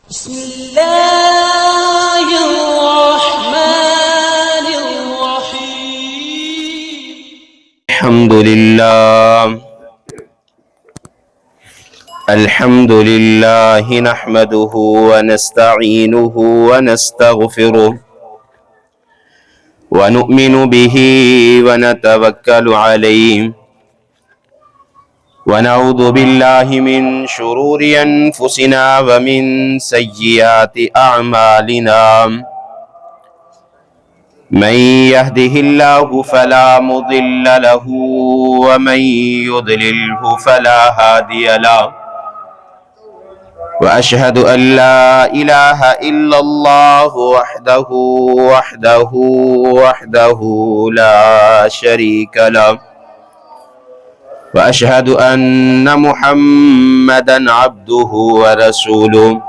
بسم الله الرحمن الرحيم. الحمد لله نحمده ونستعينه ونستغفره ونؤمن به ونتوكل عليه ونعوذ بالله من شرور أنفسنا ومن سيئات أعمالنا. من يهده الله فلا مضل له ومن يضلله فلا هادي له، وأشهد أن لا إله إلا الله وحده لا شريك له، وأشهد أن محمدا عبده ورسوله.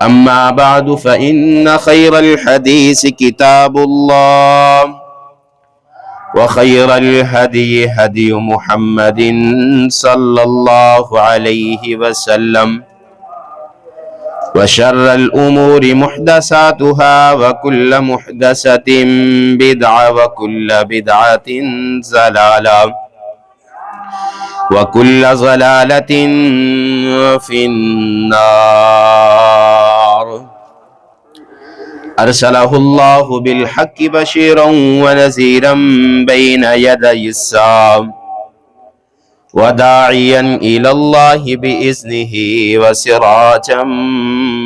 أما بعد فإن خير الحديث كتاب الله، وخير الهدي هدي محمد صلى الله عليه وسلم، وشر الأمور محدثاتها وكل محدثة بدعة وكل بدعة ضلالة وكل ضلالة في النار. أرسله الله بالحق بشيرا ونذيرا بين يدي الساعة، وداعيا إلى الله بإذنه وسراجا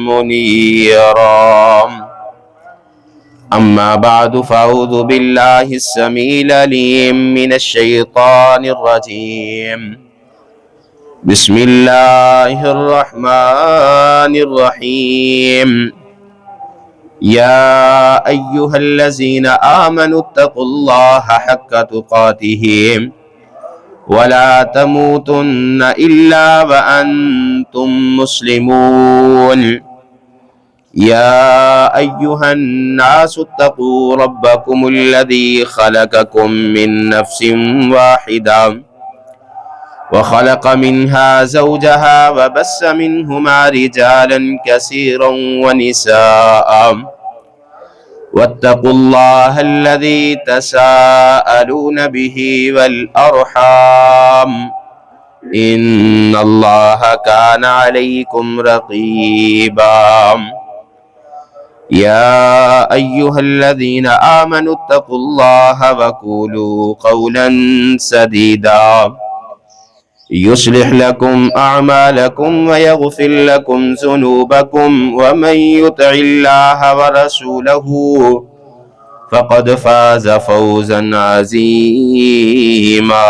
منيرا. أما بعد فأعوذ بالله السميع العليم من الشيطان الرجيم. بسم الله الرحمن الرحيم. يا أيها الذين آمنوا اتقوا الله حق تقاته ولا تموتن إلا وأنتم مسلمون. يا أيها الناس اتقوا ربكم الذي خلقكم من نفس واحدة وخلق منها زوجها وبث منهما رجالا كثيرا ونساء، واتقوا الله الذي تساءلون به والأرحام إن الله كان عليكم رقيبا. يا أيها الذين آمنوا اتقوا الله وقولوا قولا سديدا يصلح لكم أعمالكم ويغفر لكم ذنوبكم، ومن يطع الله ورسوله فقد فاز فوزا عظيما.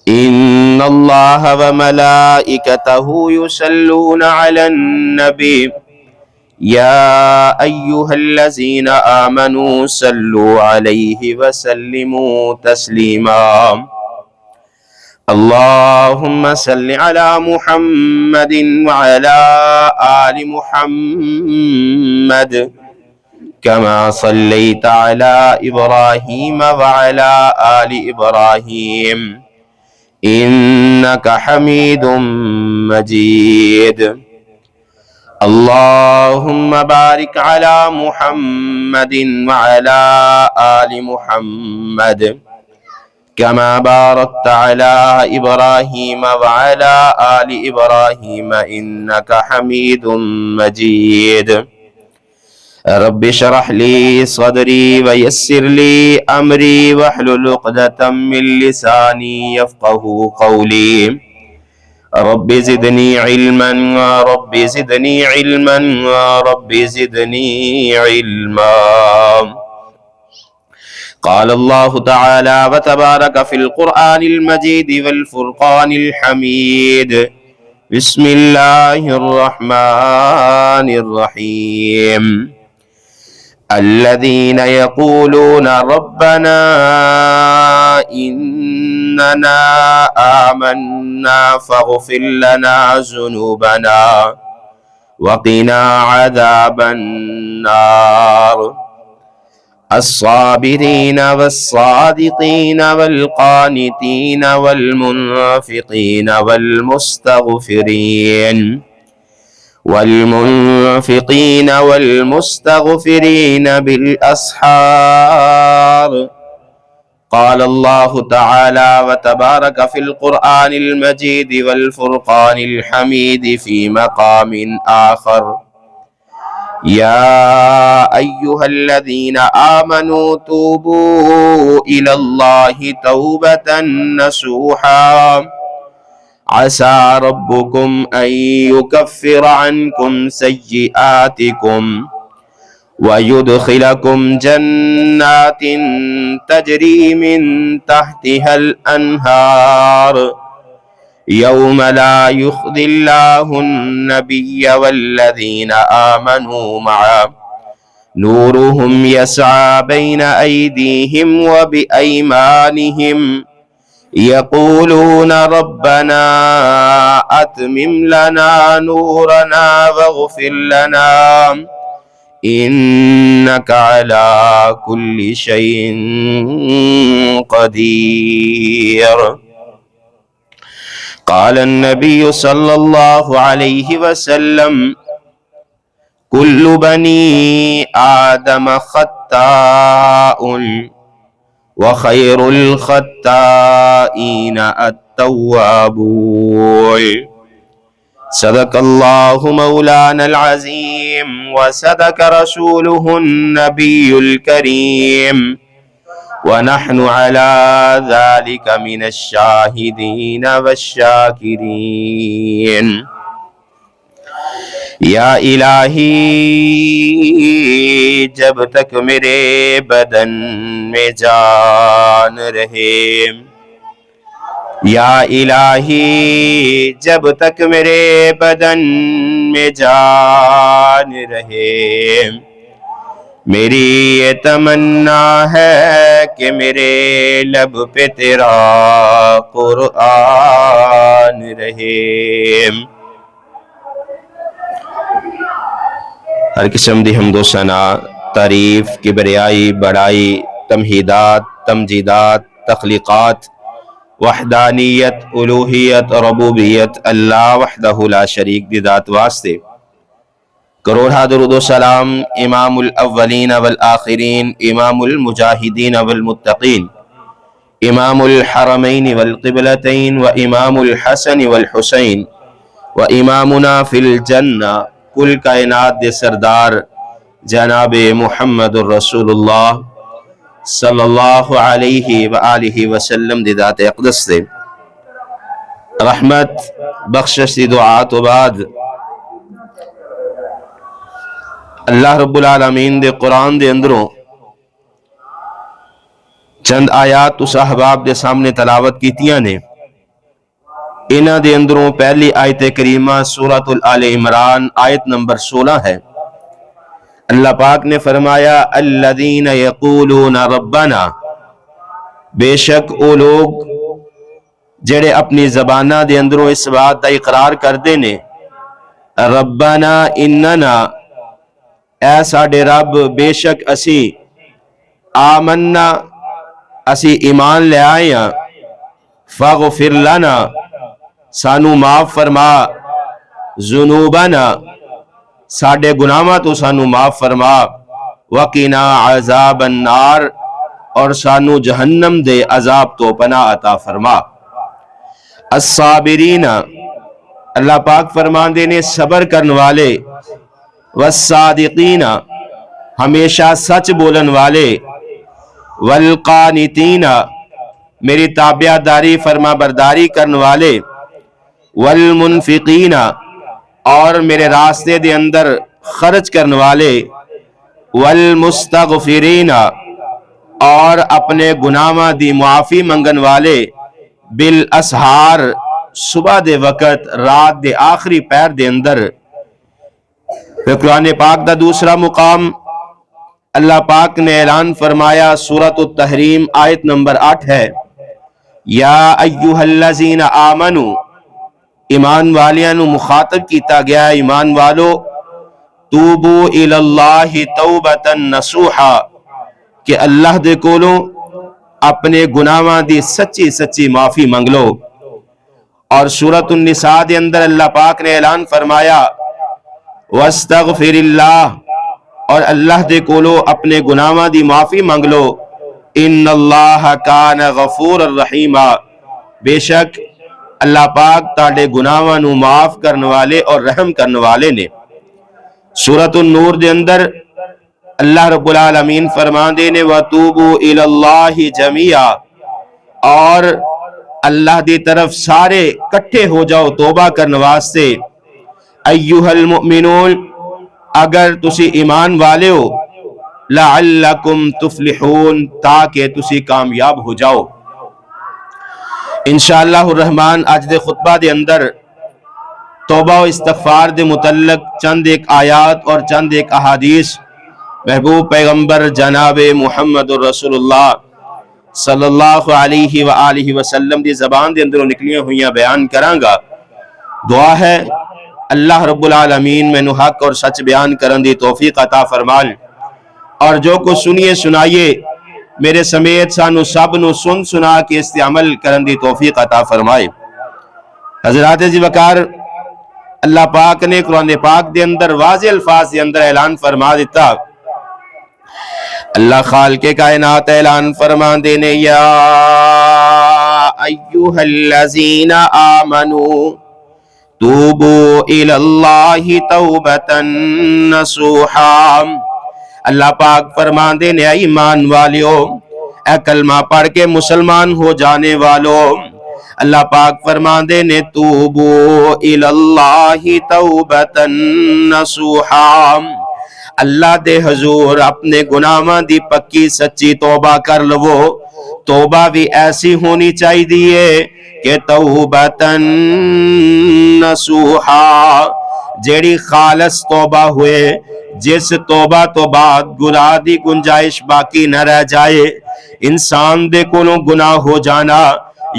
إن الله وملائكته يصلون على النبي يا أيها الذين آمنوا صلوا عليه وسلموا تسليما. اللهم صل على محمد وعلى آل محمد كما صليت على إبراهيم وعلى آل إبراهيم إنك حميد مجيد. اللهم بارك على محمد وعلى آل محمد كما باركت على إبراهيم وعلى آل إبراهيم إنك حميد مجيد. رب اشرح لي صدري ويسر لي أمري واحلل عقدة من لساني يفقه قولي. رب زدني علما رب زدني علما رب زدني علما. قال الله تعالى وتبارك في القرآن المجيد والفرقان الحميد. بسم الله الرحمن الرحيم. الذين يقولون ربنا إننا آمنا فاغفر لنا ذنوبنا وقنا عذاب النار. الصابرين والصادقين والقانتين والمنفقين والمستغفرين بالأسحار. قال الله تعالى وتبارك في القرآن المجيد والفرقان الحميد في مقام آخر: يا أيها الذين آمنوا توبوا إلى الله توبة نصوحا عسى ربكم أن يكفر عنكم سيئاتكم ويدخلكم جنات تجري من تحتها الأنهار يوم لا يخزي الله النبي والذين آمنوا معه نورهم يسعى بين أيديهم وبأيمانهم يقولون ربنا أتمم لنا نورنا واغفر لنا إنك على كل شيء قدير. قال النبي صلى الله عليه وسلم: كل بني آدم خطاء وخير الخطائين التوابون. صدق الله مولانا العظيم وصدق رسوله النبي الكريم ونحن على ذلك من الشاهدين والشاكرين. یا الہی جب تک میرے بدن میں جان رہے، یا الہی جب تک میرے بدن میں جان رہے، میری یہ تمنا ہے کہ میرے لب پہ تیرا قرآن رہے۔ ہر قسم دی حمد و ثنا، تعریف، کبریائی، بڑائی، تمہیدات، تمجیدات، تخلیقات، وحدانیت، الوہیت، ربوبیت اللہ وحدہ لا شریک دی ذات واسطے کروڑا درود و سلام امام الاولین والآخرین، امام المجاہدین والمتقین، امام الحرمین والقبلتین، و امام الحسن والحسین، و امامنا فی الجنہ، کل کائنات دے سردار جناب محمد الرسول اللہ صلی اللہ علیہ وآلہ وسلم دی ذات اقدس دے رحمت بخشش دی دعات و بعد اللہ رب العالمین دے قرآن دے اندروں چند آیات اس احباب دے سامنے تلاوت کیتیاں نے۔ انہاں دے اندروں پہلی آیت کریمہ سورۃ آل عمران آیت نمبر 16 ہے۔ اللہ پاک نے فرمایا الذین یقولون ربنا، بے شک او لوگ جڑے اپنی زبانہ دے اندروں اس بات دا اقرار کردے نے ربنا اننا، اے ساڈے رب بے شک اسی آمنا، اسی ایمان لے آئے ہیں، فاغفر لنا، سانو معاف فرما، ذنوبنا، ساڈے گناہاں تو سانو معاف فرما، وقنا عذاب النار، اور سانو جہنم دے عذاب تو پناہ عطا فرما۔ الصابرین، اللہ پاک فرماندے نے صبر کرن والے، والصادقین، ہمیشہ سچ بولن والے، والقانتین، میری تابعہ داری فرما برداری کرن والے، والمنفقین، اور میرے راستے دے اندر خرچ کرن والے، والمستغفرین، اور اپنے گناہاں دی معافی منگن والے، بالاسحار، صبح دے وقت، رات دے آخری پیر دے اندر۔ پھر قرآن پاک دا دوسرا مقام اللہ پاک نے اعلان فرمایا، سورۃ التحریم آیت نمبر 8 ہے، یا ایہا الذین آمنوا، ایمان والیاں نو مخاطب کیتا گیا، ایمان والو، توبو الی اللہ توبتا نصوحا، کہ اللہ دے کولوں اپنے گناہاں دی سچی سچی معافی منگ لو۔ اور سورۃ النساء دے اندر اللہ پاک نے اعلان فرمایا واستغفر اللہ، اور اللہ دے کولو اپنے گناہاں دی معافی منگ لو، ان اللہ کان غفور الرحیم، بے شک اللہ پاک تاڑے گناہاں نو معاف کرنے والے اور رحم کرنے والے نے۔ سورۃ النور دے اندر اللہ رب العالمین فرماندے نے وَتُوبُوا إِلَى اللَّهِ جَمِيعًا، اور اللہ دی طرف سارے کٹھے ہو جاؤ توبہ کرنے واسطے، ایھا المؤمنون، اگر تسی ایمان والے ہو، لعلکم تفلحون، تاکہ تسی کامیاب ہو جاؤ۔ انشاءاللہ الرحمن اج دے خطبہ دے اندر توبہ و استغفار دے متعلق چند ایک آیات اور چند ایک احادیث محبوب پیغمبر جناب محمد الرسول اللہ صلی اللہ علیہ وآلہ وسلم دی زبان دے اندروں نکلیاں ہوئیاں بیان کراں گا۔ دعا ہے اللہ رب العالمین میں نو حق اور سچ بیان کرن دی توفیق عطا فرمائے، اور جو کو سنیے سنائیے میرے سمیت سانو سب نو سن سنا کے اس عمل کرن دی توفیق عطا فرمائے۔ حضرات جی وقار، اللہ پاک نے قرآن پاک دے اندر واضح الفاظ دے اندر اعلان فرما دیتا۔ اللہ خالق کائنات اعلان فرما دینے یا ایوہ الذین آمنوا توبوا الی اللہ توبتا نصوحا، اللہ پاک فرما دینے اے ایمان والیو، اے کلمہ پڑھ کے مسلمان ہو جانے والو، اللہ پاک فرما دینے توبوا الی اللہ توبتا نصوحا، اللہ دے حضور اپنے گناہاں دی پکی سچی توبہ کر لو۔ توبہ بھی ایسی ہونی چاہی دیئے کہ توبتن نصوحا، جیڑی خالص توبہ ہوئے، جس توبہ تو بعد گناہ دی گنجائش باقی نہ رہ جائے۔ انسان دے کولوں گناہ ہو جانا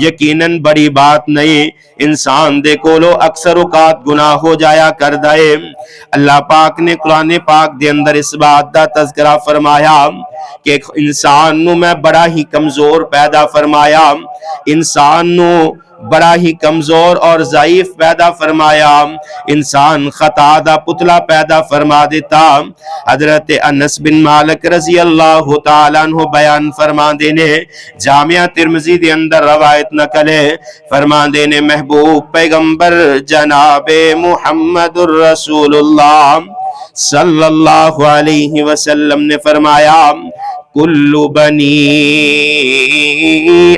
یقیناً بڑی بات نہیں، انسان دے کولو اکثر اوقات گناہ ہو جایا کر دائے۔ اللہ پاک نے قرآن پاک دے اندر اس بات دا تذکرہ فرمایا کہ انسان نو میں بڑا ہی کمزور پیدا فرمایا، انسان نو بڑا ہی کمزور اور ضعیف پیدا فرمایا، انسان خطا دا پتلا پیدا فرما دیتا۔ حضرت انس بن مالک رضی اللہ تعالیٰ عنہ بیان فرما دینے، جامعہ ترمذی دے اندر روایت نقلے، فرما دینے محبوب پیغمبر جناب محمد الرسول اللہ صلی اللہ علیہ وسلم نے فرمایا کل بنی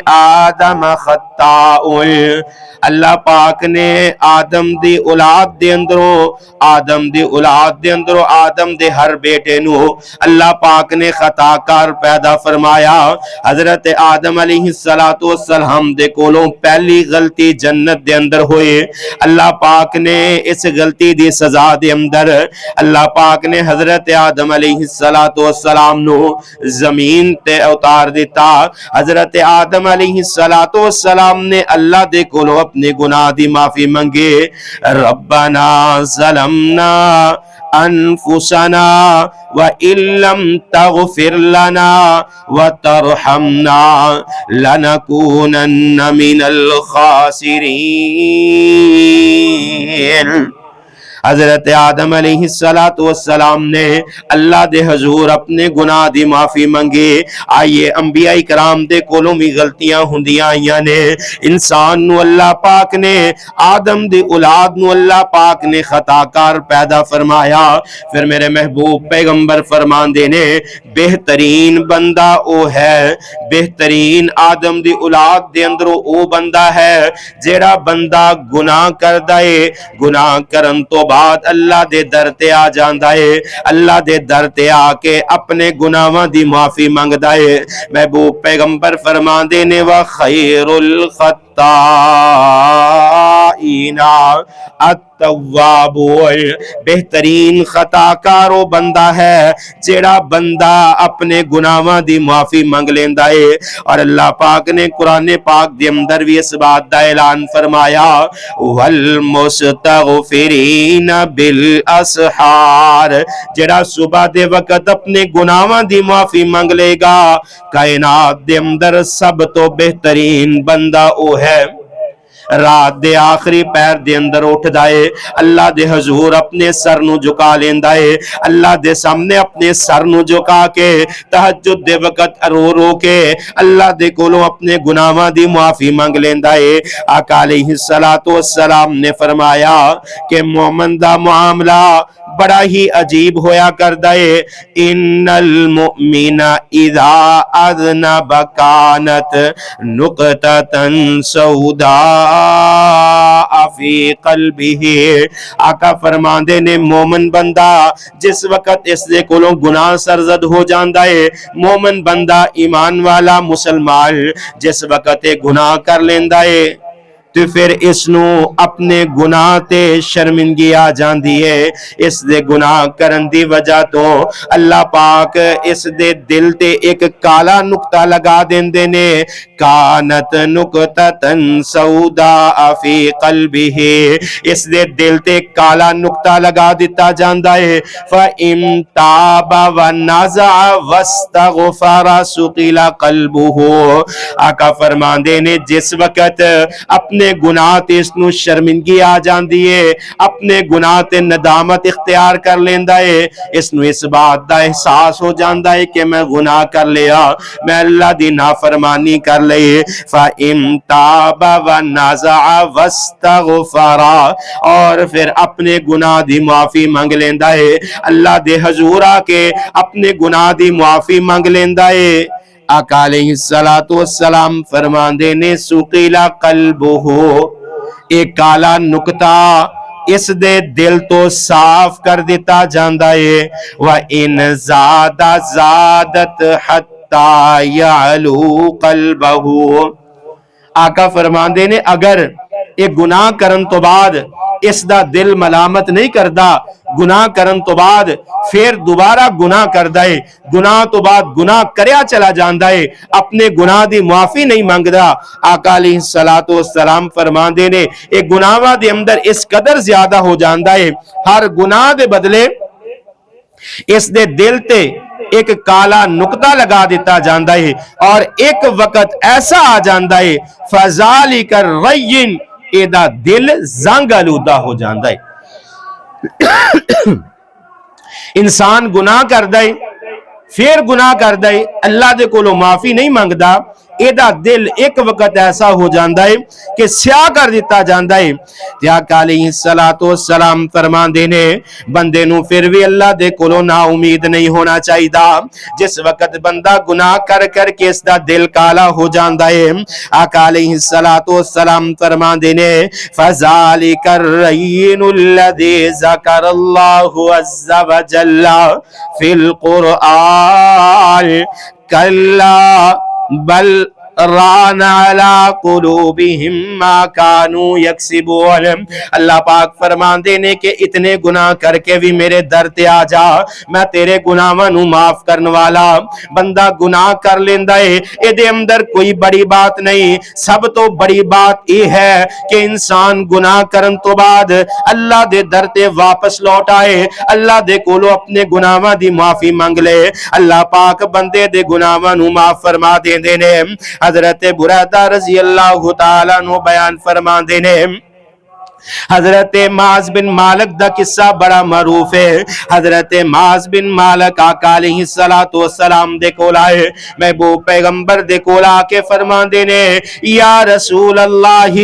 آدم خطاء، اللہ پاک نے آدم دی اولاد دے اندروں آدم دے ہر بیٹے نو اللہ پاک نے خطا کار پیدا فرمایا۔ حضرت آدم علیہ السلام دے کولوں پہلی غلطی جنت دے اندر ہوئے، اللہ پاک نے اس غلطی دی سزا دے اندر اللہ پاک نے حضرت آدم علیہ السلام نو زمین تے اتار دیتا۔ حضرت آدم علیہ السلام نے اللہ دے کولو اپنے گناہ دی معافی منگے، ربنا ظلمنا انفسنا وَإِن لَّمْ تَغْفِرْ لَنَا وَتَرْحَمْنَا لَنَكُونَنَّ مِنَ الْخَاسِرِينَ۔ حضرت آدم علیہ السلام نے اللہ دے حضور اپنے گناہ دی معافی منگے۔ آئیے انبیاء کرام دے کولوں بھی غلطیاں ہوندیاں آئیاں نے، انسان نو اللہ پاک نے آدم دی اولاد نو اللہ پاک نے خطا کار پیدا فرمایا۔ پھر میرے محبوب پیغمبر فرمان دینے بہترین بندہ او ہے، بہترین آدم دی اولاد دے اندروں او بندہ ہے جیڑا بندہ گناہ کر دائے، گناہ کرن تو بعد اللہ دے در تے آ جاندا ہے، اللہ دے در تے آ کے اپنے گناہاں دی معافی منگدا ہے۔ محبوب پیغمبر فرمان دینے وَخَيْرُ الْخَطَّائِينَ خطائینا التواب، بہترین خطا کارو بندہ ہے جیڑا بندہ اپنے گناہاں دی معافی منگ لیندا ہے۔ اور اللہ پاک نے قرآن پاک دے اندر بھی اس بات دا اعلان فرمایا والمستغفرین بالاسحار، جیڑا صبح دے وقت اپنے گناہاں دی معافی منگ لے گا، کائنات دے اندر سب تو بہترین بندہ او ہے۔ رات دے آخری پیر دے اندر اٹھ دائے اللہ دے حضور اپنے سر نو جھکا لیندا ہے، اللہ دے سامنے اپنے سر نو جھکا کے تہجد دے وقت رو رو کے اللہ دے کولوں اپنے گناہاں دی معافی مانگ لیندا ہے۔ آقا علیہ السلام نے فرمایا کہ مومن دا معاملہ بڑا ہی عجیب ہویا کردا ہے، ان المؤمن اذا اذنب کانت نقطۃ سوداء فی قلبہ، آقا فرماندے نے مومن بندہ جس وقت اس دے کولوں گناہ سرزد ہو جاندا ہے، مومن بندہ ایمان والا مسلمان جس وقت گناہ کر لیندا ہے تو پھر اس نو اپنے گناہ تے شرمندگی آ جاندی ہے۔ اس دے گناہ کرن دی وجہ تو اللہ پاک اس دے دل تے ایک کالا نقطہ لگا دیندے نے، کانت نقطۃ سوداء فی قلبہ، اس دے دل تے کالا نقطہ لگا دیتا جاندا ہے۔ فَإِن تَابَ وَنَزَعَ وَاسْتَغْفَرَ سُقِلَ قَلْبُهُ، آقا فرماندے نے جس وقت اپنے گناہ تے اس نو شرمندگی آ جاندی ہے، اپنے گناہ تے ندامت اختیار کر لیندا ہے، اس نو اس بات دا احساس ہو جاندا ہے کہ میں گناہ کر لیا، میں اللہ دی نافرمانی کر لئی، فَإِن تَابَ وَنَزَعَ وَاسْتَغْفَرَ، اور پھر اپنے گناہ دی معافی مانگ لیندا ہے، اللہ دے حضور آ کے اپنے گناہ دی معافی مانگ لیندا ہے۔ آقا علیہ السلام فرماندے نے سُقِلَ قَلْبُهُ، ایک کالا نقطہ اس دے دل تو صاف کر دیتا جاندا ہے۔ وَإِن زَادَ زَادَتْ حَتَّى يَعْلُو قَلْبَهُ، آقا فرماندے نے اگر ایک گناہ کرن تو بعد اس دا دل ملامت نہیں کردا، گناہ کرن تو بعد پھر دوبارہ گناہ کردا ہے، گناہ تو بعد گناہ کریا چلا جاندا ہے، اپنے گناہ دی معافی نہیں مانگدا، آقا علیہ السلام فرماندے نے ایک گناہاں دے اندر اس قدر زیادہ ہو جاندا ہے، ہر گناہ دے بدلے اس دے دل تے ایک کالا نقطہ لگا دیتا جاندا ہے، اور ایک وقت ایسا آ جاندا ہے فَذَلِكَ الرَّيِّن، ایدہ دل زنگ آلودہ ہو جاندا ہے۔ انسان گناہ کر دے پھر گناہ کر دے اللہ دے کولو معافی نہیں مانگدا، ایدہ دل ایک وقت ایسا ہو جاندا ہے کہ سیاہ کر دیتا جاندا ہے۔ آقا علیہ السلام فرماندے نے بندے نو پھر بھی اللہ دے کولو نا امید نہیں ہونا چاہیدا، جس وقت بندہ گناہ کر کر کے اس دا دل کالا ہو جاندا ہے، آقا علیہ السلام فرماندے نے فَذَلِكَ الرَّيِّنُ الَّذِي ذَكَرَ اللَّهُ عَزَّ وَجَلَّ فِي الْقُرْآنِ كَلَّا بل ران علی قلوبہم ما کانوا یکسبون، اللہ پاک فرماندے نے کہ اتنے گناہ کر کے بھی میرے در تے آ جا، میں تیرے گناہاں نو معاف کرن والا۔ بندہ گناہ کر لیندا ہے، اے دے اندر کوئی بڑی بات نہیں، سب تو بڑی بات یہ ہے کہ انسان گناہ کرن تو بعد اللہ دے در تے واپس لوٹ آئے، اللہ دے کولو اپنے گناہاں دی معافی مانگ لے، اللہ پاک بندے دے گناہاں نو معاف فرما دیندے نے۔ حضرت بریدہ رضی اللہ تعالیٰ نو بیان فرما دینے، حضرت معاذ بن مالک دا قصہ بڑا معروف ہے۔ حضرت معاذ بن مالک آقا علیہ السلام دے کول آئے، محبوب پیغمبر دے کول آ کے فرما دینے یا رسول اللہ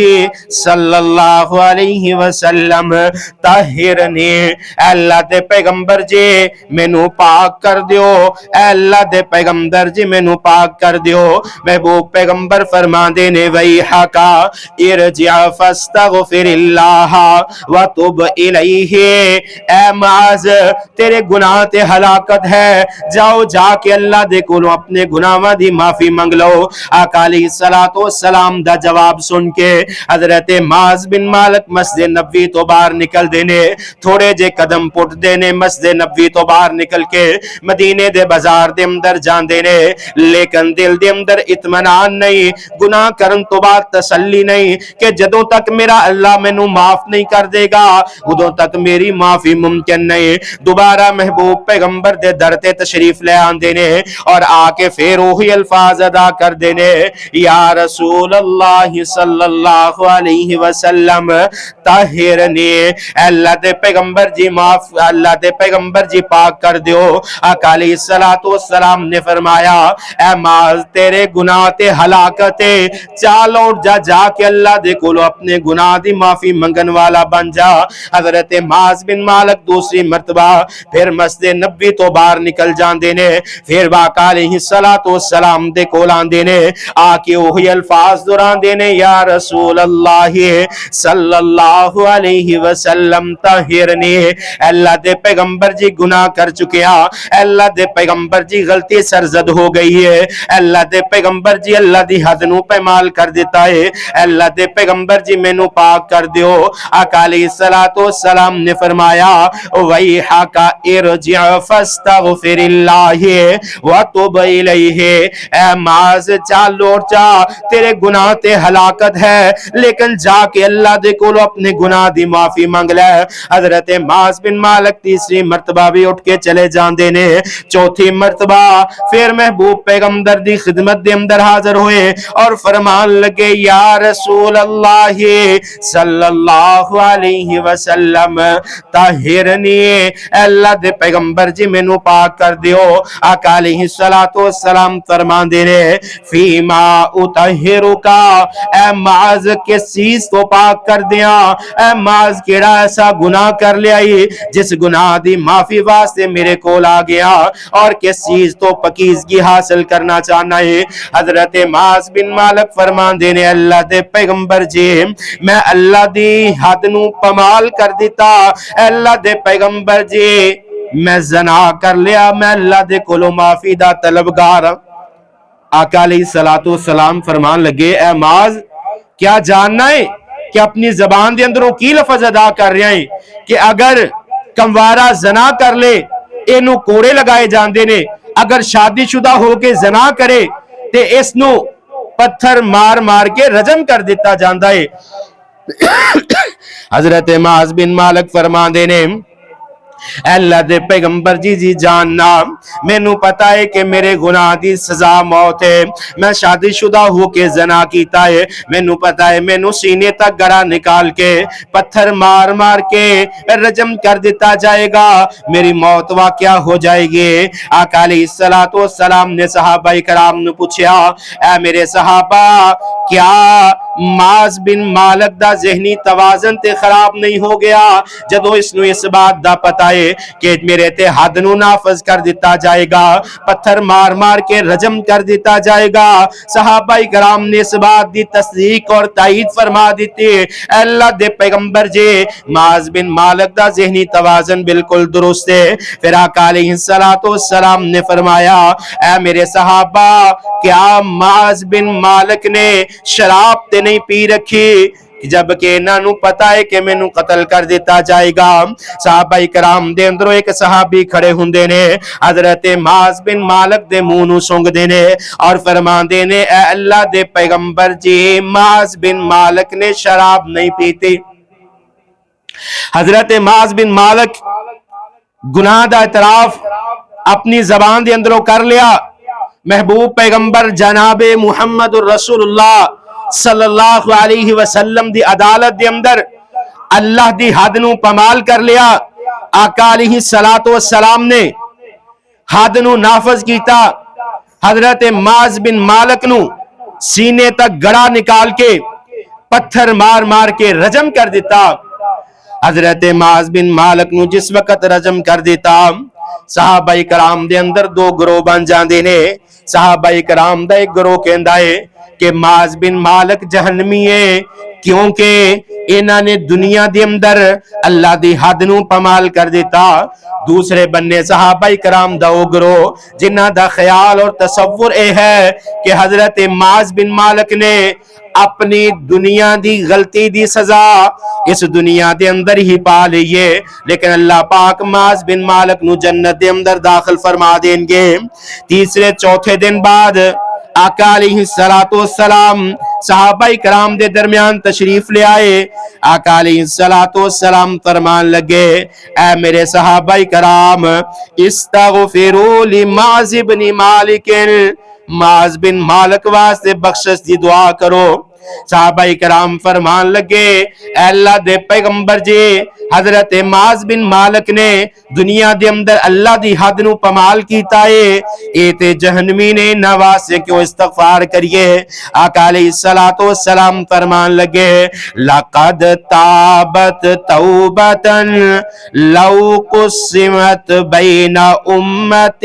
صلی اللہ علیہ وسلم طاہرنی، اے اللہ دے پیغمبر جی مینوں پاک کر دیو، اے اللہ دے پیغمبر جی مینوں پاک کر دیو۔ محبوب پیغمبر فرما دینے ویحکا ارجع فاستغفر اللہ اللہ وتب الیہ، اے معاذ تیرے گناہ تے ہلاکت ہے، جاؤ جا کے اللہ دے کولوں اپنے گناہاں دی معافی منگ لو۔ آقا علیہ الصلوۃ والسلام دا جواب سن کے حضرت معاذ بن مالک مسجد نبوی تو باہر نکل دینے، تھوڑے جے قدم پٹ دینے مسجد نبوی تو باہر نکل کے مدینے دے بازار دے اندر جان دینے، لیکن دل دے اندر اطمینان نہیں، گناہ کرن تو بعد تسلی نہیں کہ جدوں تک میرا اللہ مینوں معاف نہیں کر دے گا ادوں تک میری معافی ممکن نہیں۔ دوبارہ محبوب پیغمبر دے در تے تشریف لے آندے نے اور آ کے پھر وہی الفاظ ادا کر دینے، یا رسول اللہ صلی اللہ علیہ وسلم طہرنی، اللہ دے پیغمبر جی معاف، اللہ دے پیغمبر جی پاک کر دیو۔ آقا علیہ الصلوۃ والسلام نے فرمایا اے معاذ تیرے گناہ تے ہلاکت ہے، چال اٹھ جا، جا کے اللہ دے کولو اپنے گناہ دی معافی منگن والا بن جا۔ حضرت معاذ بن مالک دوسری مرتبہ پھر مسجد نبوی تو باہر نکل جاندے نے، پھر آقا علیہ الصلوۃ والسلام دے کول آندے نے، آ کے وہی الفاظ دہراندے نے، یا رسول اللہ صلی اللہ علیہ وسلم طہرنی، اللہ دے پیغمبر جی گناہ کر چکے ہیں، اللہ دے پیغمبر جی غلطی سرزد ہو گئی ہے، اللہ دے پیغمبر جی اللہ دی حد نو پیمال کر دیتا ہے، اللہ دے پیغمبر جی مینوں پاک کر دیو۔ آقا علیہ الصلوۃ والسلام نے فرمایا ویحک ارجع فاستغفر اللہ وتب الیہ، اے معاذ چال لوٹ جا، تیرے گناہ تے ہلاکت ہے لیکن جا کے اللہ دے کولو اپنے گناہ دی معافی مانگ لے۔ حضرت معاذ بن مالک تیسری مرتبہ بھی اٹھ کے چلے جاندے نے، چوتھی مرتبہ پھر محبوب پیغمبر دی خدمت دے اندر حاضر ہوئے اور فرمان لگے، یا رسول اللہ صلی اللہ علیہ وسلم طہرنی، اللہ دے پیغمبر جی مینوں پاک کر دیو۔ آقا علیہ الصلوۃ والسلام فرمان دے رہے فیما اطہرکا، اے معاذ کس چیز تو پاک کر دیاں، اے معاذ کیڑا ایسا گناہ کر لیا جس گناہ دی معافی واسطے میرے کول آ گیا، اور کس چیز تو پاکیزگی حاصل کرنا چاہنا ہے۔ حضرت معاذ بن مالک فرمان دینے، اللہ دے پیغمبر جی میں اللہ دی حد نو پمال کر دیتا، اللہ دے پیغمبر جی میں زنا کر لیا، میں اللہ دے کولو معافی دا طلبگار۔ آقا علیہ الصلوۃ والسلام فرمان لگے اے معاذ کیا جاننا ہے کہ اپنی زبان دے اندروں کی لفظ ادا کر رہے ہیں کہ اگر کموارا زنا کر لے اینو کوڑے لگائے جاندے نے، اگر شادی شدہ ہو کے زنا کرے تے اس نو پتھر مار مار کے رجم کر دیتا جاندا ہے۔ حضرت معاذ بن مالک فرمان دینے اللہ دے پیغمبر جی جاننا مینوں پتا ہے کہ میرے گناہ دی سزا موت ہے، میں شادی شدہ ہو کے زنا کیتا ہے، مینوں پتا ہے مینوں سینے تک گڑا نکال کے پتھر مار مار کے رجم کر دیتا جائے گا، میری موت واقعہ ہو جائے گی۔ آقا علیہ الصلوۃ والسلام نے صحابہ کرام نے پوچھا اے میرے صحابہ کیا معاذ بن مالک دا ذہنی توازن تے خراب نہیں ہو گیا جدو اس نو اس بات دا پتا ہے کہ میرے تے حد نو نافذ کر دیتا جائے گا، پتھر مار مار کے رجم کر دیتا جائے گا؟ صحابہ کرام نے اس بات دی تصدیق اور تائید فرما دیتی اللہ دے پیغمبر جی معاذ بن مالک دا ذہنی توازن بالکل درست ہے۔ پھر آقا علیہ الصلوۃ والسلام نے فرمایا اے میرے صحابہ کیا معاذ بن مالک نے شراب تے نہیں پی رکھی جبکہ انہاں نو پتا ہے کہ مینوں قتل کر دیتا جائے گا؟ صحابہ کرام دے اندروں ایک صحابی کھڑے ہوندے نے، حضرت معاذ بن مالک دے منہ نو سونگ دینے اور فرمان دینے اے اللہ دے پیغمبر جی معاذ بن مالک نے شراب نہیں پیتی۔ حضرت معاذ بن مالک گناہ دا اعتراف اپنی زبان دے اندروں کر لیا، محبوب پیغمبر جناب محمد الرسول اللہ صلی اللہ علیہ وسلم دی عدالت دے اندر اللہ دی حد نو پمال کر لیا۔ آقا علیہ الصلوۃ والسلام نے حد نو نافذ کیتا، حضرت معاذ بن مالک نو سینے تک گڑا نکال کے پتھر مار مار کے رجم کر دیتا۔ حضرت معاذ بن مالک نو جس وقت رجم کر دیتا صحابہ کرام دے اندر دو گروہ بن جاندے نے۔ صحابہ کرام دا ایک گروہ کہندا ہے کہ معاذ بن مالک جہنمی ہے کیونکہ انہاں نے دنیا دے اندر اللہ دی حد نو پامال کر دیتا۔ دوسرے بننے صحابہ کرام دا او گروہ جنہاں دا خیال اور تصور اے ہے کہ حضرت معاذ بن مالک نے اپنی دنیا دی غلطی دی سزا اس دنیا دے اندر ہی پا لئیے، لیکن اللہ پاک معاذ بن مالک نو جنت دے اندر داخل فرما دیں گے۔ تیسرے چوتھے دن بعد آقا علیہ السلام صحابہ کرام دے درمیان تشریف لے آئے۔ آقا علیہ السلام فرمان لگے، اے میرے صحابہ کرام استغفروا لمعاذ بن مالک، معاذ بن مالک واسطے بخشش دی دعا کرو۔ صحابہ کرام فرمان لگے، اے اللہ دے پیغمبر جی، حضرت معاذ بن مالک نے دنیا دے اندر اللہ دی حد نو پمال کیتا ہے، اے تے جہنمی نے نواز سے کیوں استغفار کریے؟ آقا علیہ السلام فرمان لگے، لَقَدْ تَابَتْ تَوْبَةً لَوْ قُسِّمَتْ بَيْنَ أُمَّةٍ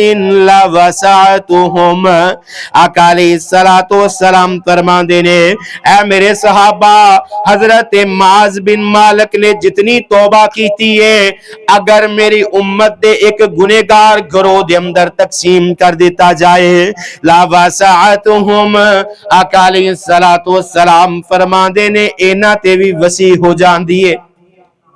لَوَسَعْتُهُمْ۔ آقا علیہ السلام فرمان دینے، اے میرے صحابہ، حضرت معاذ بن مالک نے جتنی توبہ کیتی ہے اگر میری امت دے ایک گنہگار گروہ دے اندر تقسیم کر دیتا جائے لا وسعتهم، آقا علیہ السلام فرما دینے اینا تے بھی وسیع ہو جان دیئے۔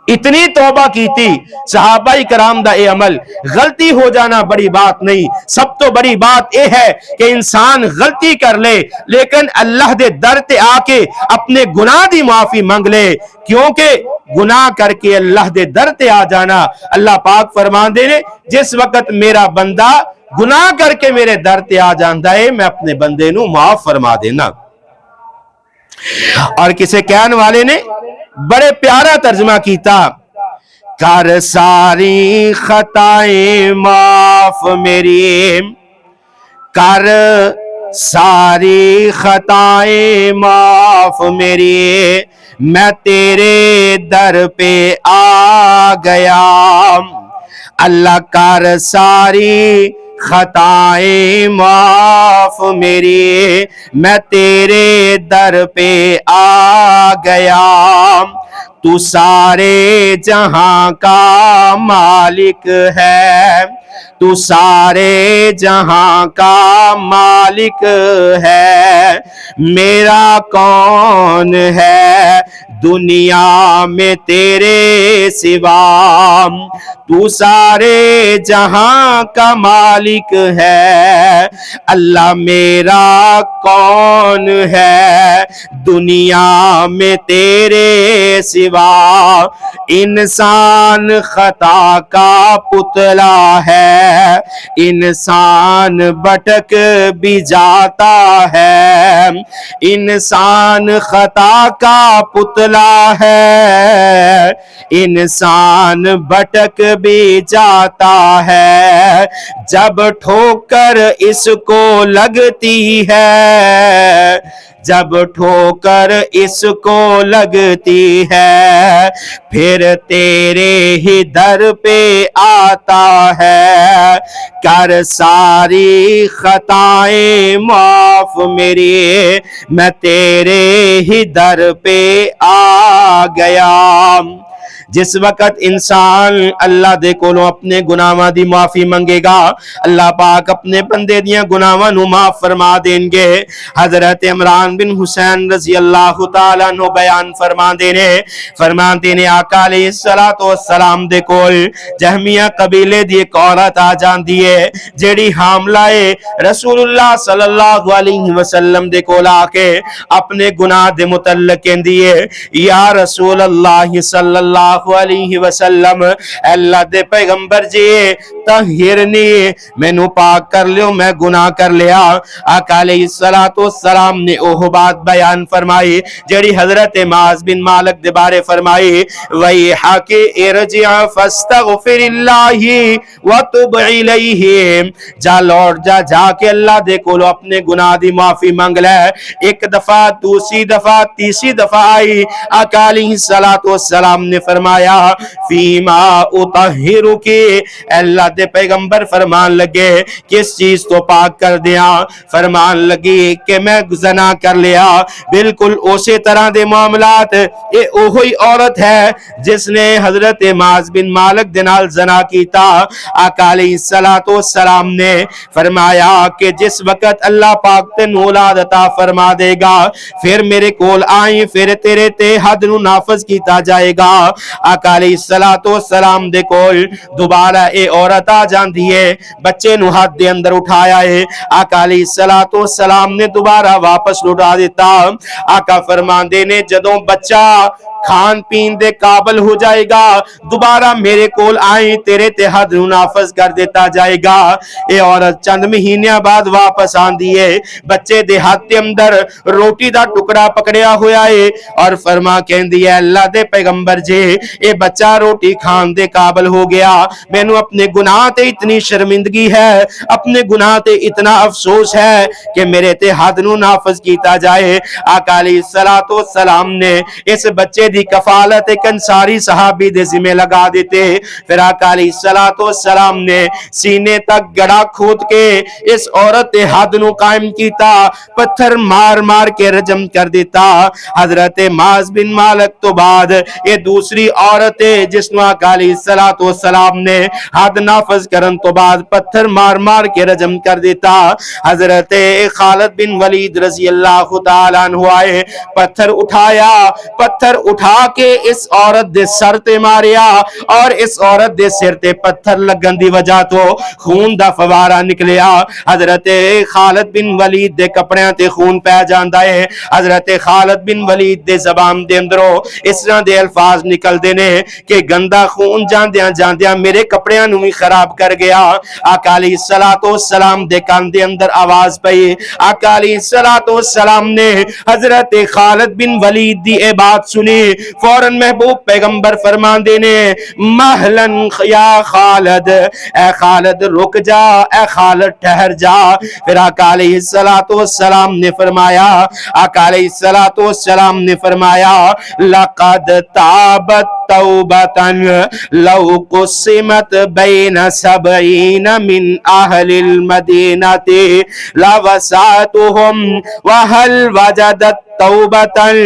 اتنی توبہ کی تھی صحابہ کرام دا اے عمل۔ غلطی ہو جانا بڑی بات نہیں، سب تو بڑی بات اے ہے کہ انسان غلطی کر لے لیکن اللہ دے در تے آ کے اپنے گناہ دی معافی مانگ لے، کیونکہ گناہ کر کے اللہ دے در تے آ جانا، اللہ پاک فرمان دے جس وقت میرا بندہ گناہ کر کے میرے در تے آ جاندا ہے میں اپنے بندے نو معاف فرما دینا۔ اور کسے کہن والے نے بڑے پیارا ترجمہ کیتا، کر ساری خطائیں معاف میری، کر ساری خطائیں معاف میری، میں تیرے در پہ آ گیا۔ اللہ کر ساری خطائیں معاف میری، میں تیرے در پہ آ گیا۔ تو سارے جہاں کا مالک ہے، تو سارے جہاں کا مالک ہے، میرا کون ہے دنیا میں تیرے سوا؟ تو سارے جہاں کا مالک ہے، اللہ میرا کون ہے دنیا میں تیرے سوا؟ انسان خطا کا پتلا ہے، انسان بھٹک بھی جاتا ہے، انسان خطا کا پتلا ہے، انسان بھٹک بھی جاتا ہے۔ جب ٹھوکر اس کو لگتی ہے، جب ٹھوکر اس کو لگتی ہے، پھر تیرے ہی در پہ آتا ہے۔ کر ساری خطائیں معاف میری، میں تیرے ہی در پہ آ گیا۔ جس وقت انسان اللہ دے کولوں اپنے گناہاں دی معافی منگے گا، اللہ پاک اپنے بندے دیاں گناہاں نو معاف فرما دیں گے۔ حضرت عمران بن حسین رضی اللہ تعالیٰ عنہ بیان فرما دینے آقا علیہ السلام دے کول جہمیہ قبیلے دی ایک عورت آ جان دیئے جیڑی حاملہ رسول اللہ صلی اللہ علیہ وسلم دے کول آ کے اپنے گناہ دے متعلق کہندیے، یا رسول اللہ صلی اللہ علیہ وسلم، اللہ دے پیغمبر جی طہرنی، میں نو پاک کر لیو، میں گناہ کر لیا۔ آقا علیہ السلام نے اوہ بات بیان فرمائی جڑی حضرت معاذ بن مالک دے بارے فرمائی، وَيْحَكِ اِرْجِعَ فَاسْتَغْفِرِ اللَّهِ وَتُبْ عِلَيْهِ، جا لوٹ جا کے اللہ دے کولو اپنے گناہ دی معافی مانگ لے۔ ایک دفعہ، دوسری دفعہ، تیسری دفعہ آئی، آقا علیہ السلام نے فرمایا فرمایا فیما اطہرکی، اے اللہ دے پیغمبر فرمان لگے کس چیز تو پاک کر دیا؟ فرمان لگی کہ میں زنا کر لیا۔ بالکل اسی طرح دے معاملات، اے اوہی عورت ہے جس نے حضرت معاذ بن مالک دے نال زنا کیتا۔ آقا علیہ السلام نے فرمایا کہ جس وقت اللہ پاک تین اولاد عطا فرما دے گا پھر میرے کول آئیں، پھر تیرے تے حد نو نافذ کیتا جائے گا۔ آقا علیہ السلام دے کول دوبارہ اے عورت آ جاندی ہے، بچے نو ہاتھ دے اندر اٹھایا ہے، آقا علیہ السلام نے دوبارہ واپس لٹا دیتا۔ آقا فرماندے نے جدوں بچہ کھان پین دے قابل ہو جائے گا دوبارہ میرے کول آئیں، تیرے تے حد نو نافذ کر دیتا جائے گا۔ اے عورت چند مہینے بعد واپس آندی ہے، بچے دے ہاتھ دے اندر روٹی دا ٹکڑا پکڑیا ہویا ہے اور فرما کہندی ہے اللہ دے پیغمبر جے اے بچہ روٹی کھان دے قابل ہو گیا، میں نو اپنے گناہ تے اتنی شرمندگی ہے، اپنے گناہ تے اتنا افسوس ہے کہ میرے تے حد نو نافذ کیتا جائے۔ آقا علیہ السلام نے اس بچے دی کفالت ایک انصاری صحابی دے ذمہ لگا دیتے۔ پھر آقا علیہ السلام نے سینے تک گڑا کھود کے اس عورت دے حد نو قائم کیتا، پتھر مار مار کے رجم کر دیتا۔ حضرت معاذ بن مالک تو بعد یہ دوسری عورت ہے جس نو آقا علیہ السلام نے حد نافذ کرن تو بعد پتھر مار مار کے رجم کر دیتا۔ حضرت خالد بن ولید رضی اللہ تعالیٰ عنہ آئے، پتھر اٹھایا، پتھر اٹھا کے اس عورت دے سر تے ماریا اور اس عورت دے سر تے پتھر لگن دی وجہ تو خون دا فوارہ نکلیا۔ حضرت خالد بن ولید دے کپڑیاں تے خون پہ جاندا ہے۔ حضرت خالد بن ولید دے زبان دے اندروں اس طرح دے الفاظ نکل دینے کہ گندا خون جاندیاں جاندیاں میرے کپڑیاں نو بھی خراب کر گیا۔ آقا علیہ السلام دے کان دے اندر آواز پئی، آقا علیہ السلام نے حضرت خالد بن ولید دی اے بات سنی، فوراً محبوب پیغمبر فرمان دینے محلن یا خالد، اے خالد رک جا، اے خالد ٹھہر جا۔ پھر آقا علیہ السلام نے فرمایا، آقا علیہ السلام نے فرمایا لقد تابت توبتن لو قسمت بین 70 من اہل المدینہ لوسعتهم وهل وجدت توبتن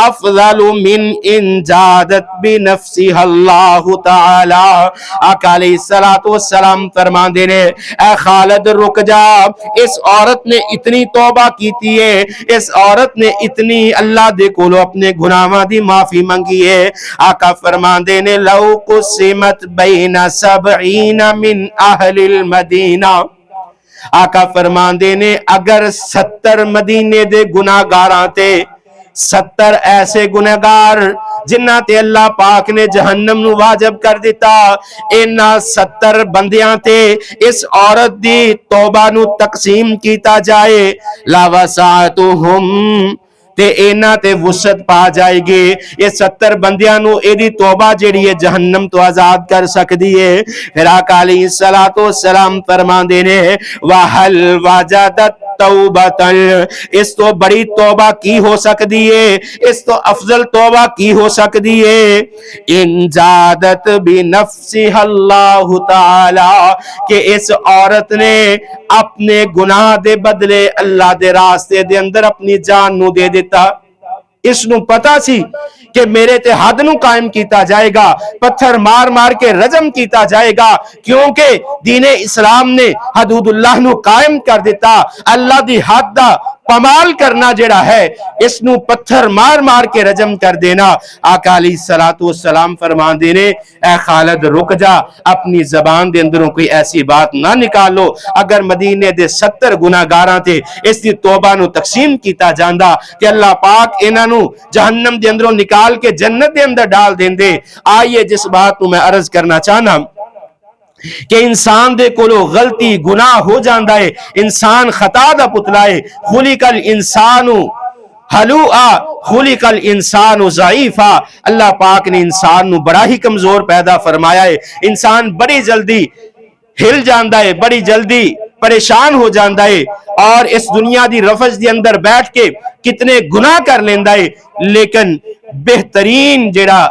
افضل من ان جادت بنفسها اللہ تعالی۔ آقا علیہ السلام فرمان دینے اے خالد رک جا، اس عورت نے اتنی توبہ کیتی ہے، اس عورت نے اتنی اللہ دے کولو اپنے گناہاں دی معافی منگی ہے۔ آقا فرمان دینے لو قسمت بین 70 من اہل المدینہ، آقا فرمان دینے اگر 70 مدینے دے گناہگاراں تے 70 ایسے گناہگار جنہ تے اللہ پاک نے جہنم نو واجب کر دیتا، اینا 70 بندیاں تے اس عورت دی توبہ نو تقسیم کیتا جائے لا وسعتهم تے اینا تے وسعت پا جائے گی۔ یہ 70 بندیاں نو ایدی توبہ جیڑی ہے جہنم تو آزاد کر سکدی ہے۔ پھر آقا علیہ السلام فرمان دینے وَحَلْ وَجَدَتْ توبتن، اس تو بڑی توبہ کی ہو سکتی ہے، اس تو افضل توبہ کی ہو سکتی ہے ان جادت بنفسها اللہ تعالی، کہ اس عورت نے اپنے گناہ دے بدلے اللہ دے راستے دے اندر اپنی جان نو دے دیتا۔ اس نو پتا سی کہ میرے تے حد نو قائم کیتا جائے گا، پتھر مار مار کے رجم کیتا جائے گا، کیونکہ دین اسلام نے حدود اللہ نو قائم کر دیتا۔ اللہ دی حد دا پامال کرنا جڑا ہے اس نو پتھر مار مار کے رجم کر دینا۔ آقا علیہ السلام فرمان دینے اے خالد رک جا، اپنی زبان دے اندروں کوئی ایسی بات نہ نکالو، اگر مدینے دے 70 گناہگاراں تے اس دی توبہ نو تقسیم کیتا جاندا کہ اللہ پاک انہاں نو جہنم دے اندروں نکال کے جنت دے اندر ڈال دین دے۔ آئیے جس بات نو میں عرض کرنا چاہنا کہ انسان دے کولو غلطی گناہ ہو جاندا ہے، انسان خطا دا پتلا ہے، خلق الانسان حلوعا خلق الانسان ضعیفا، اللہ پاک نے انسان نو بڑا ہی کمزور پیدا فرمایا ہے، انسان بڑی جلدی ہل جاندا ہے، بڑی جلدی پریشان ہو جاندا ہے اور اس دنیا دی رفج دی اندر بیٹھ کے کتنے گناہ کر لیندا ہے، لیکن بہترین جڑا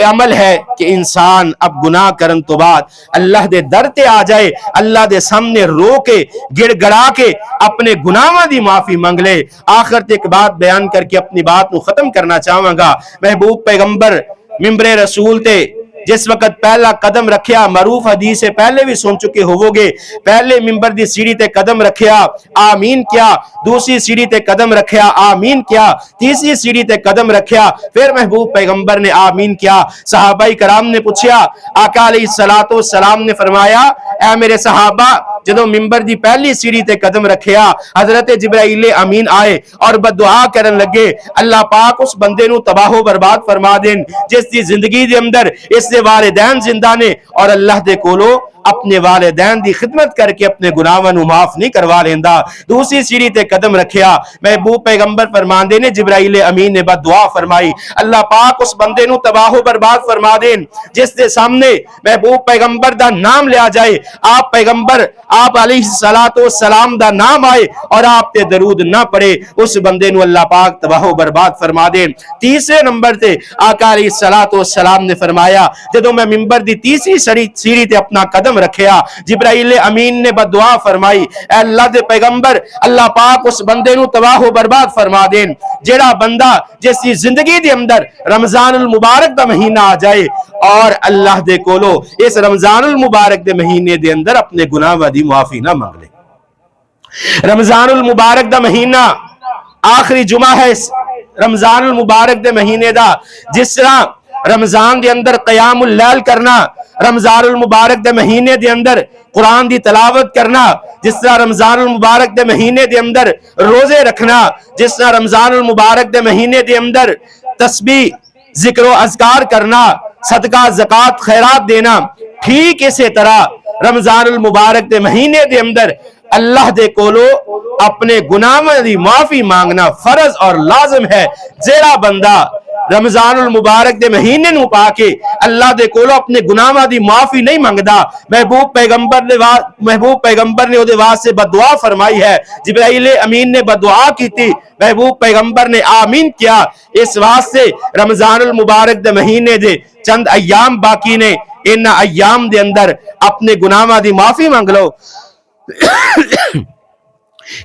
عمل ہے کہ انسان اب گناہ کرن تو بعد اللہ دے در تے آ جائے, اللہ دے سامنے رو کے گڑ گڑا کے اپنے گناہاں دی معافی منگ لے. آخر تے ایک بات بیان کر کے اپنی بات کو ختم کرنا چاہواں گا. محبوب پیغمبر ممبر رسول تے جس وقت پہلا قدم رکھیا, معروف حدیث سے پہلے بھی سن چکے ہوو گے, پہلے ممبر دی سیڑھی تے قدم رکھیا آمین کیا, دوسری سیڑھی تے قدم رکھیا آمین کیا, تیسری سیڑھی تے قدم رکھیا, پھر محبوب پیغمبر نے آمین کیا. صحابہ کرام نے پوچھا, آقا علیہ الصلوۃ والسلام نے فرمایا اے میرے صحابہ جدوں ممبر دی پہلی سیڑھی تے قدم رکھیا حضرت جبرائیل امین آئے اور بدعا کرن لگے, اللہ پاک اس بندے نو تباہ و برباد فرما دین جس دی زندگی دے اندر اس دے والدین زندہ نے اور اللہ دے کولو اپنے والدین دی خدمت کر کے اپنے گناہاں نو معاف نہیں کروا لیندا. دوسری سیڑھی تے قدم رکھیا, محبوب پیغمبر فرماندے نے جبرائیل امین نے بدعا فرمائی, اللہ پاک اس بندے نو تباہ و برباد فرما دین جس دے سامنے محبوب پیغمبر دا نام لیا جائے, آپ پیغمبر آپ علیہ الصلوۃ والسلام دا نام آئے اور آپ تے درود نہ پڑے, اس بندے نو اللہ پاک تباہ و برباد فرما دین. تیسرے نمبر تے آقا علیہ الصلوۃ والسلام نے فرمایا جدوں میں ممبر دی تیسری سیڑھی تے اپنا قدم رکھیا جبرائیل امین نے بدعا فرمائی, اے اللہ دے پیغمبر اللہ پاک اس بندے نو تباہ و برباد فرما دین جیڑا بندہ جس کی زندگی دے اندر رمضان المبارک دا مہینہ آ جائے اور اللہ دے کولو اس رمضان المبارک دے مہینے دے اندر اپنے گناہ دی معافی نہ مانگ لے. رمضان المبارک دا مہینہ آخری جمعہ ہے رمضان المبارک دے مہینے دا, جس طرح رمضان دے اندر قیام اللیل کرنا, رمضان المبارک دے مہینے دے اندر قرآن دی تلاوت کرنا, جس طرح رمضان المبارک دے مہینے دے اندر روزے رکھنا, جس طرح رمضان المبارک دے مہینے دے اندر تسبیح ذکر و اذکار کرنا, صدقہ زکات خیرات دینا, ٹھیک اسی طرح رمضان المبارک دے مہینے دے اندر اللہ دے کولو اپنے گناہاں دی معافی مانگنا فرض اور لازم ہے. جیڑا بندہ رمضان المبارک دے مہینے نو پا کے اللہ دے کولو اپنے گناہاں دی معافی نہیں منگدا, محبوب پیغمبر نے او دے واسطے بدعا فرمائی ہے. جبرائیل امین نے بدعا کیتی, محبوب پیغمبر نے آمین کیا. اس واسطے رمضان المبارک دے مہینے دے چند ایام باقی نے, ان ایام دے اندر اپنے گناہاں دی معافی مانگ لو,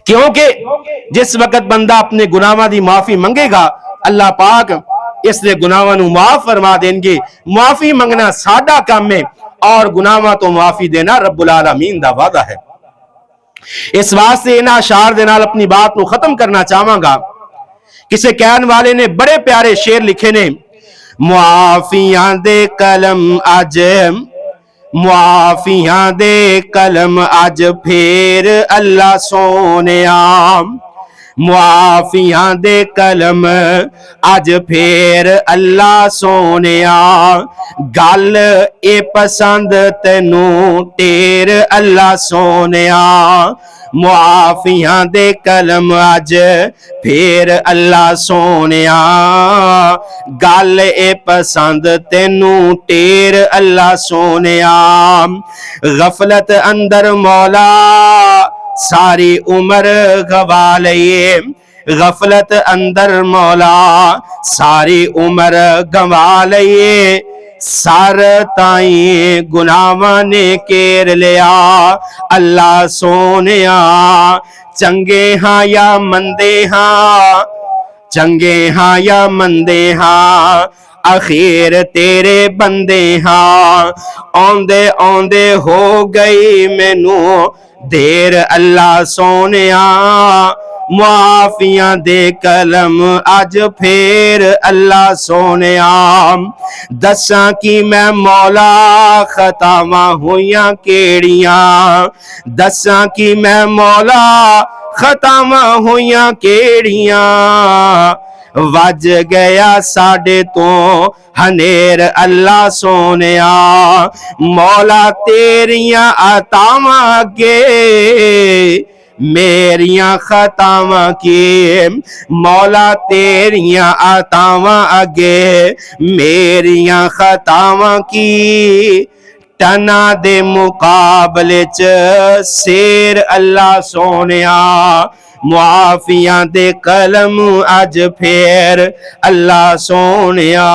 کیونکہ جس وقت بندہ اپنے گناہاں دی معافی منگے گا اللہ پاک اس نے گناہاں نو معاف فرما دیں گے. معافی منگنا سادہ کام ہے اور گناہاں تو معافی دینا رب العالمین دا وعدہ ہے. اس واسطے انہاں اشعار دے نال اپنی بات نو ختم کرنا چاہواں گا. کسے کہن والے نے بڑے پیارے شعر لکھے نے, معافیاں دے قلم اج معافیاں دے قلم اج پھر اللہ سونیا, معافیاں دے قلم اج پھر اللہ سونیا, گل اے پسند تینوں تیر اللہ سونیا, معافیاں دے قلم اج پھر اللہ سونیا, گل اے پسند تینوں تیر اللہ سونیا. غفلت اندر مولا ساری عمر گوا لئے, غفلت اندر مولا ساری عمر گوا لئے, سار تائیں گناہاں نے کیر لیا اللہ سونیا. چنگے ہاں یا مندے ہاں, چنگے ہاں یا مندے ہاں, اخیر تیرے بندے ہاں, اوندے اوندے ہو گئی مینوں دیر اللہ سونیا. معافیاں دے قلم اج پھر اللہ سونیا, دساں کی میں مولا خطاواں ہویاں کیڑیاں, دساں کی میں مولا خطاواں ہویاں کیڑیاں, وج گیا ساڈے تو ہنیر اللہ سونیا. مولا تیریاں عطاواں اگے میریاں خطاواں کی, مولا تیریاں عطاواں اگے میریاں خطاواں کی, ٹنا دے مقابلے چ سیر اللہ سونیا. معافیاں دے قلم اج پھر اللہ سونیا.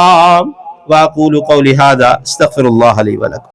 واقول قولی ھذا استغفر اللہ لی ولکم.